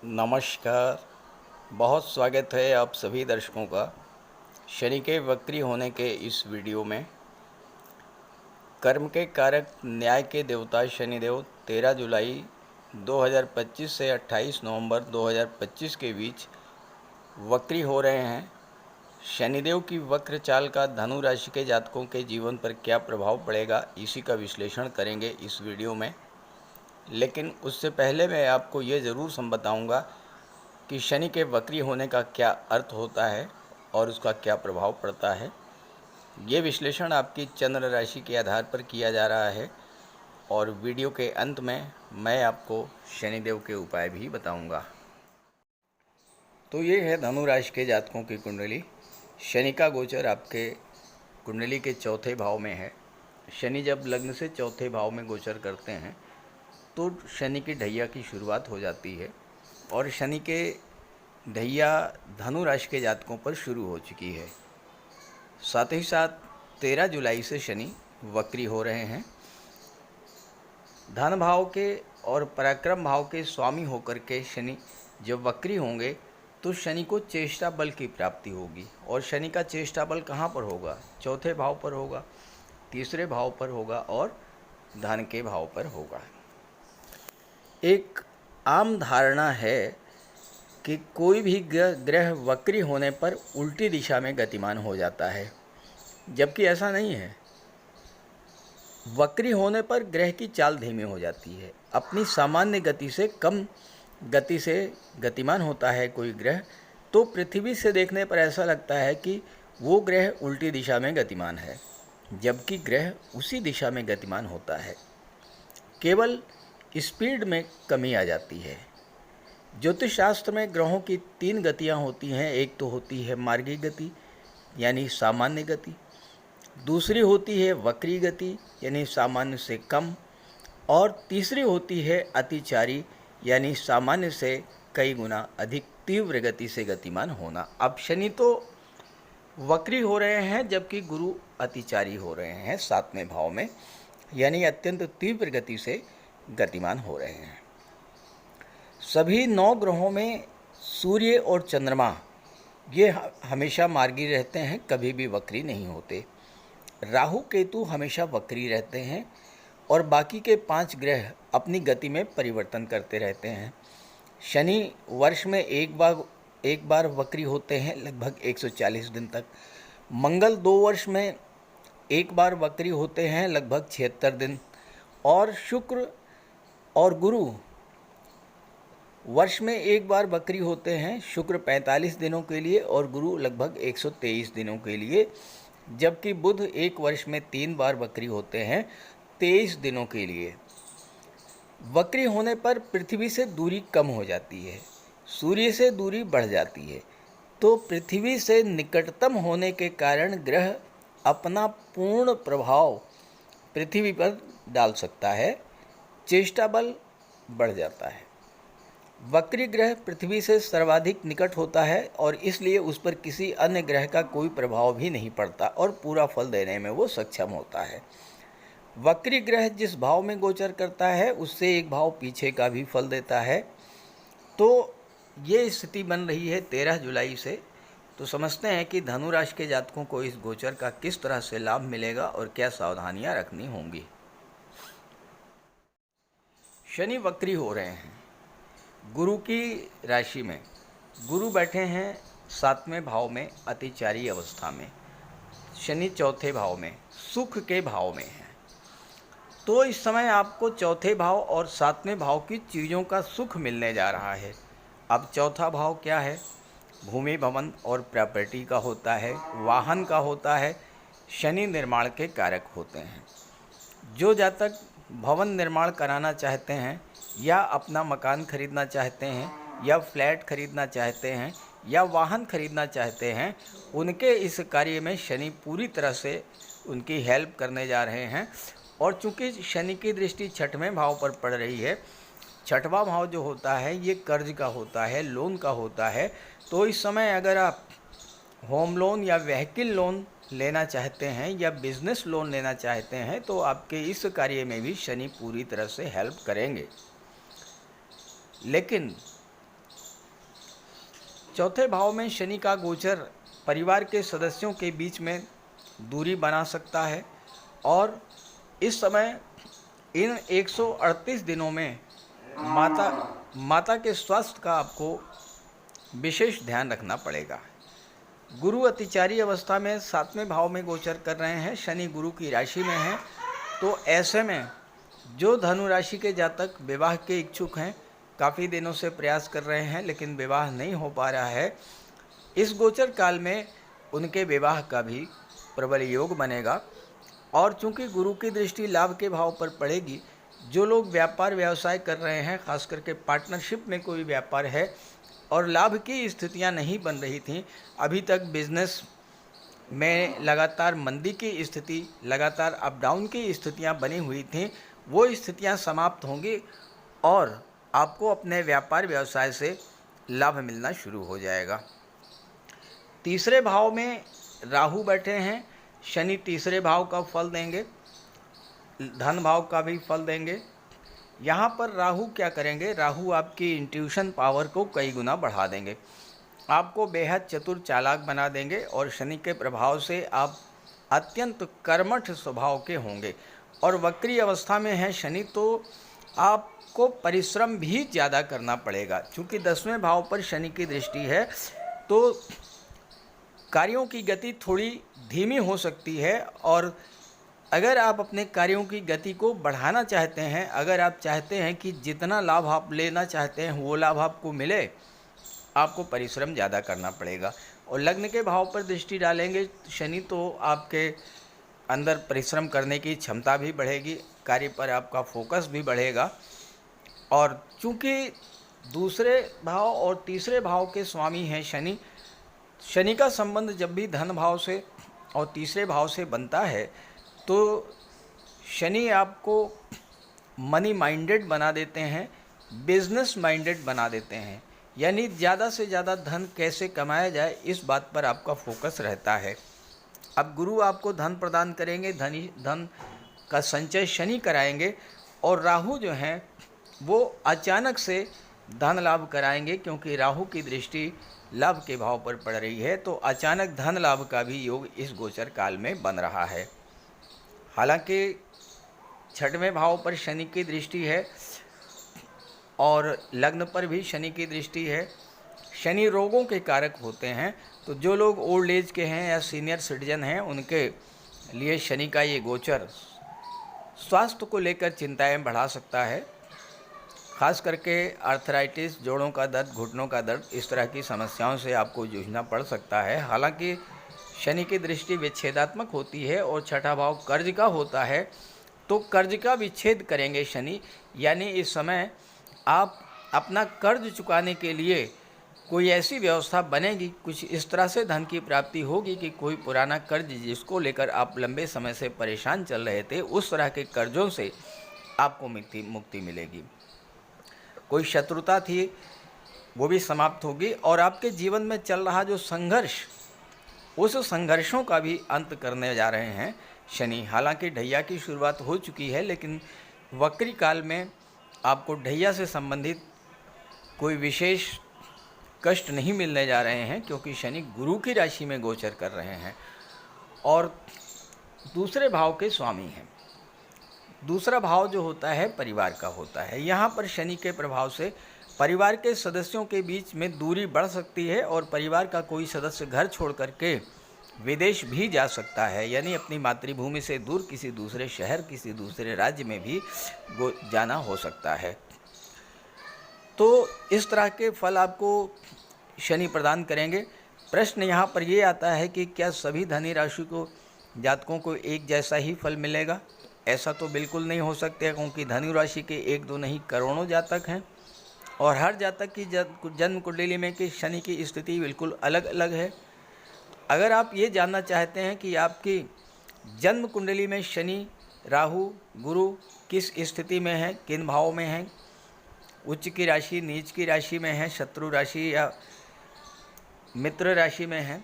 नमस्कार। बहुत स्वागत है आप सभी दर्शकों का शनि के वक्री होने के इस वीडियो में। कर्म के कारक न्याय के देवता शनिदेव 13 जुलाई 2025 से 28 नवंबर 2025 के बीच वक्री हो रहे हैं। शनिदेव की वक्र चाल का धनु राशि के जातकों के जीवन पर क्या प्रभाव पड़ेगा, इसी का विश्लेषण करेंगे इस वीडियो में। लेकिन उससे पहले मैं आपको ये ज़रूर बताऊंगा कि शनि के वक्री होने का क्या अर्थ होता है और उसका क्या प्रभाव पड़ता है। ये विश्लेषण आपकी चंद्र राशि के आधार पर किया जा रहा है और वीडियो के अंत में मैं आपको शनिदेव के उपाय भी बताऊंगा। तो ये है धनु राशि के जातकों की कुंडली। शनि का गोचर आपके कुंडली के चौथे भाव में है। शनि जब लग्न से चौथे भाव में गोचर करते हैं तो शनि की ढैया की शुरुआत हो जाती है और शनि के ढैया धनु राशि के जातकों पर शुरू हो चुकी है। साथ ही साथ 13 जुलाई से शनि वक्री हो रहे हैं। धन भाव के और पराक्रम भाव के स्वामी होकर के शनि जब वक्री होंगे तो शनि को चेष्टा बल की प्राप्ति होगी। और शनि का चेष्टा बल कहाँ पर होगा? चौथे भाव पर होगा, तीसरे भाव पर होगा और धन के भाव पर होगा। एक आम धारणा है कि कोई भी ग्रह वक्री होने पर उल्टी दिशा में गतिमान हो जाता है, जबकि ऐसा नहीं है। वक्री होने पर ग्रह की चाल धीमी हो जाती है, अपनी सामान्य गति से कम गति से गतिमान होता है कोई ग्रह, तो पृथ्वी से देखने पर ऐसा लगता है कि वो ग्रह उल्टी दिशा में गतिमान है, जबकि ग्रह उसी दिशा में गतिमान होता है। केवल स्पीड में कमी आ जाती है। ज्योतिष शास्त्र में ग्रहों की 3 गतियाँ होती हैं। एक तो होती है मार्गी गति यानी सामान्य गति, दूसरी होती है वक्री गति यानी सामान्य से कम, और तीसरी होती है अतिचारी यानी सामान्य से कई गुना अधिक तीव्र गति से गतिमान होना। अब शनि तो वक्री हो रहे हैं जबकि गुरु अतिचारी हो रहे हैं 7वें भाव में, यानी अत्यंत तीव्र गति से गतिमान हो रहे हैं। सभी 9 ग्रहों में सूर्य और चंद्रमा ये हमेशा मार्गी रहते हैं, कभी भी वक्री नहीं होते। राहु केतु हमेशा वक्री रहते हैं और बाकी के 5 ग्रह अपनी गति में परिवर्तन करते रहते हैं। शनि वर्ष में एक बार वक्री होते हैं लगभग 140 दिन तक। मंगल 2 वर्ष में एक बार वक्री होते हैं लगभग 76 दिन, और शुक्र और गुरु वर्ष में एक बार वक्री होते हैं। शुक्र 45 दिनों के लिए और गुरु लगभग 123 दिनों के लिए, जबकि बुध एक वर्ष में 3 बार वक्री होते हैं 23 दिनों के लिए। वक्री होने पर पृथ्वी से दूरी कम हो जाती है, सूर्य से दूरी बढ़ जाती है, तो पृथ्वी से निकटतम होने के कारण ग्रह अपना पूर्ण प्रभाव पृथ्वी पर डाल सकता है, चेष्टा बल बढ़ जाता है। वक्री ग्रह पृथ्वी से सर्वाधिक निकट होता है और इसलिए उस पर किसी अन्य ग्रह का कोई प्रभाव भी नहीं पड़ता और पूरा फल देने में वो सक्षम होता है। वक्री ग्रह जिस भाव में गोचर करता है उससे एक भाव पीछे का भी फल देता है। तो ये स्थिति बन रही है 13 जुलाई से। तो समझते हैं कि धनु राशि के जातकों को इस गोचर का किस तरह से लाभ मिलेगा और क्या सावधानियां रखनी होंगी। शनि वक्री हो रहे हैं गुरु की राशि में। गुरु बैठे हैं 7वें भाव में अतिचारी अवस्था में, शनि चौथे भाव में सुख के भाव में है। तो इस समय आपको चौथे भाव और 7वें भाव की चीज़ों का सुख मिलने जा रहा है। अब चौथा भाव क्या है? भूमि भवन और प्रॉपर्टी का होता है, वाहन का होता है, शनि निर्माण के कारक होते हैं। जो जातक भवन निर्माण कराना चाहते हैं या अपना मकान खरीदना चाहते हैं या फ्लैट खरीदना चाहते हैं या वाहन खरीदना चाहते हैं, उनके इस कार्य में शनि पूरी तरह से उनकी हेल्प करने जा रहे हैं। और चूंकि शनि की दृष्टि 6वें भाव पर पड़ रही है, 6वां भाव जो होता है ये कर्ज का होता है, लोन का होता है। तो इस समय अगर आप होम लोन या व्हीकल लोन लेना चाहते हैं या बिजनेस लोन लेना चाहते हैं तो आपके इस कार्य में भी शनि पूरी तरह से हेल्प करेंगे। लेकिन चौथे भाव में शनि का गोचर परिवार के सदस्यों के बीच में दूरी बना सकता है और इस समय इन 138 दिनों में माता के स्वास्थ्य का आपको विशेष ध्यान रखना पड़ेगा। गुरु अतिचारी अवस्था में 7वें भाव में गोचर कर रहे हैं, शनि गुरु की राशि में है। तो ऐसे में जो धनु राशि के जातक विवाह के इच्छुक हैं, काफ़ी दिनों से प्रयास कर रहे हैं लेकिन विवाह नहीं हो पा रहा है, इस गोचर काल में उनके विवाह का भी प्रबल योग बनेगा। और चूंकि गुरु की दृष्टि लाभ के भाव पर पड़ेगी, जो लोग व्यापार व्यवसाय कर रहे हैं, खास करके पार्टनरशिप में कोई व्यापार है और लाभ की स्थितियां नहीं बन रही थीं, अभी तक बिजनेस में लगातार मंदी की स्थिति, लगातार अप डाउन की स्थितियां बनी हुई थीं, वो स्थितियां समाप्त होंगी और आपको अपने व्यापार व्यवसाय से लाभ मिलना शुरू हो जाएगा। तीसरे भाव में राहु बैठे हैं, शनि तीसरे भाव का फल देंगे, धन भाव का भी फल देंगे। यहाँ पर राहु क्या करेंगे, राहु आपकी इंट्यूशन पावर को कई गुना बढ़ा देंगे, आपको बेहद चतुर चालाक बना देंगे और शनि के प्रभाव से आप अत्यंत कर्मठ स्वभाव के होंगे। और वक्री अवस्था में है शनि, तो आपको परिश्रम भी ज़्यादा करना पड़ेगा। चूँकि 10वें भाव पर शनि की दृष्टि है तो कार्यों की गति थोड़ी धीमी हो सकती है और अगर आप अपने कार्यों की गति को बढ़ाना चाहते हैं, अगर आप चाहते हैं कि जितना लाभ आप लेना चाहते हैं वो लाभ आपको मिले, आपको परिश्रम ज़्यादा करना पड़ेगा। और लग्न के भाव पर दृष्टि डालेंगे शनि तो आपके अंदर परिश्रम करने की क्षमता भी बढ़ेगी, कार्य पर आपका फोकस भी बढ़ेगा। और चूँकि दूसरे भाव और तीसरे भाव के स्वामी हैं शनि, शनि का संबंध जब भी धन भाव से और तीसरे भाव से बनता है तो शनि आपको मनी माइंडेड बना देते हैं, बिजनेस माइंडेड बना देते हैं, यानी ज़्यादा से ज़्यादा धन कैसे कमाया जाए इस बात पर आपका फोकस रहता है। अब गुरु आपको धन प्रदान करेंगे, धन का संचय शनि कराएंगे और राहु जो हैं वो अचानक से धन लाभ कराएंगे, क्योंकि राहु की दृष्टि लाभ के भाव पर पड़ रही है, तो अचानक धन लाभ का भी योग इस गोचर काल में बन रहा है। हालांकि 6वें भाव पर शनि की दृष्टि है और लग्न पर भी शनि की दृष्टि है। शनि रोगों के कारक होते हैं, तो जो लोग ओल्ड एज के हैं या सीनियर सिटीजन हैं उनके लिए शनि का ये गोचर स्वास्थ्य को लेकर चिंताएं बढ़ा सकता है। खास करके आर्थराइटिस, जोड़ों का दर्द, घुटनों का दर्द, इस तरह की समस्याओं से आपको जूझना पड़ सकता है। हालांकि शनि की दृष्टि विच्छेदात्मक होती है और 6ठा भाव कर्ज का होता है, तो कर्ज का विच्छेद करेंगे शनि, यानी इस समय आप अपना कर्ज चुकाने के लिए कोई ऐसी व्यवस्था बनेगी, कुछ इस तरह से धन की प्राप्ति होगी कि कोई पुराना कर्ज जिसको लेकर आप लंबे समय से परेशान चल रहे थे, उस तरह के कर्जों से आपको मुक्ति मिलेगी। कोई शत्रुता थी वो भी समाप्त होगी और आपके जीवन में चल रहा जो संघर्ष, उस संघर्षों का भी अंत करने जा रहे हैं शनि। हालांकि ढैया की शुरुआत हो चुकी है, लेकिन वक्री काल में आपको ढैया से संबंधित कोई विशेष कष्ट नहीं मिलने जा रहे हैं, क्योंकि शनि गुरु की राशि में गोचर कर रहे हैं और दूसरे भाव के स्वामी हैं। दूसरा भाव जो होता है परिवार का होता है। यहाँ पर शनि के प्रभाव से परिवार के सदस्यों के बीच में दूरी बढ़ सकती है और परिवार का कोई सदस्य घर छोड़ करके विदेश भी जा सकता है, यानी अपनी मातृभूमि से दूर किसी दूसरे शहर, किसी दूसरे राज्य में भी जाना हो सकता है। तो इस तरह के फल आपको शनि प्रदान करेंगे। प्रश्न यहाँ पर ये आता है कि क्या सभी धनी राशि को जातकों को एक जैसा ही फल मिलेगा? ऐसा तो बिल्कुल नहीं हो सकता, क्योंकि धनु राशि के 1-2 नहीं करोड़ों जातक हैं और हर जातक की जन्म कुंडली में कि शनि की स्थिति बिल्कुल अलग अलग है। अगर आप ये जानना चाहते हैं कि आपकी जन्म कुंडली में शनि, राहु, गुरु किस स्थिति में है, किन भाव में हैं, उच्च की राशि, नीच की राशि में है, शत्रु राशि या मित्र राशि में है,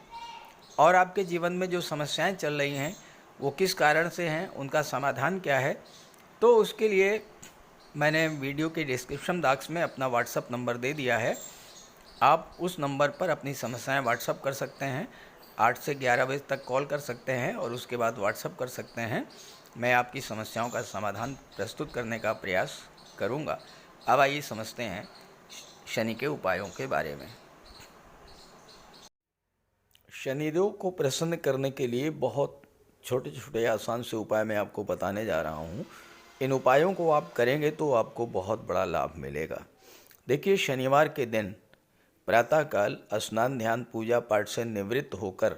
और आपके जीवन में जो समस्याएं चल रही हैं वो किस कारण से हैं, उनका समाधान क्या है, तो उसके लिए मैंने वीडियो के डिस्क्रिप्शन बॉक्स में अपना व्हाट्सअप नंबर दे दिया है। आप उस नंबर पर अपनी समस्याएं व्हाट्सअप कर सकते हैं। 8 से 11 बजे तक कॉल कर सकते हैं और उसके बाद व्हाट्सअप कर सकते हैं। मैं आपकी समस्याओं का समाधान प्रस्तुत करने का प्रयास करूंगा। अब आइए समझते हैं शनि के उपायों के बारे में। शनिदेव को प्रसन्न करने के लिए बहुत छोटे छोटे आसान से उपाय मैं आपको बताने जा रहा हूँ। इन उपायों को आप करेंगे तो आपको बहुत बड़ा लाभ मिलेगा। देखिए, शनिवार के दिन प्रातःकाल स्नान ध्यान पूजा पाठ से निवृत्त होकर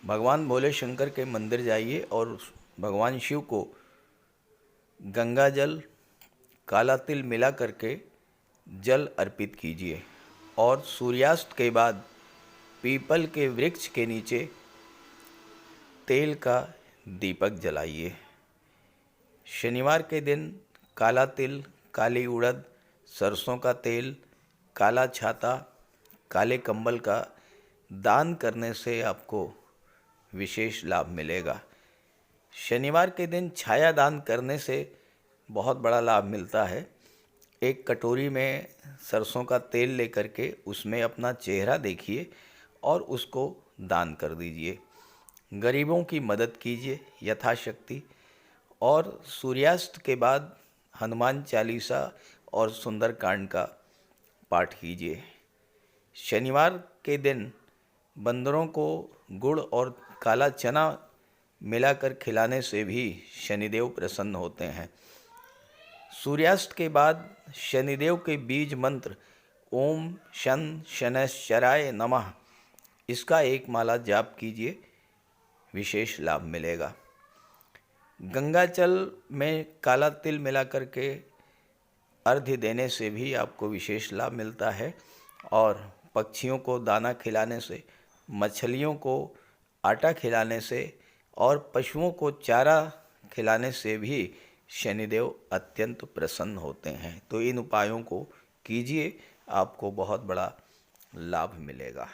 भगवान भोले शंकर के मंदिर जाइए और भगवान शिव को गंगा जल काला तिल मिला करके जल अर्पित कीजिए और सूर्यास्त के बाद पीपल के वृक्ष के नीचे तेल का दीपक जलाइए। शनिवार के दिन काला तिल, काली उड़द, सरसों का तेल, काला छाता, काले कंबल का दान करने से आपको विशेष लाभ मिलेगा। शनिवार के दिन छाया दान करने से बहुत बड़ा लाभ मिलता है। एक कटोरी में सरसों का तेल लेकर के उसमें अपना चेहरा देखिए और उसको दान कर दीजिए। गरीबों की मदद कीजिए यथाशक्ति और सूर्यास्त के बाद हनुमान चालीसा और सुंदरकांड का पाठ कीजिए। शनिवार के दिन बंदरों को गुड़ और काला चना मिलाकर खिलाने से भी शनिदेव प्रसन्न होते हैं। सूर्यास्त के बाद शनिदेव के बीज मंत्र ओम शन शनैश्चराय नमः, इसका एक माला जाप कीजिए, विशेष लाभ मिलेगा। गंगा जल में काला तिल मिला करके अर्घ्य देने से भी आपको विशेष लाभ मिलता है और पक्षियों को दाना खिलाने से, मछलियों को आटा खिलाने से और पशुओं को चारा खिलाने से भी शनिदेव अत्यंत प्रसन्न होते हैं। तो इन उपायों को कीजिए, आपको बहुत बड़ा लाभ मिलेगा।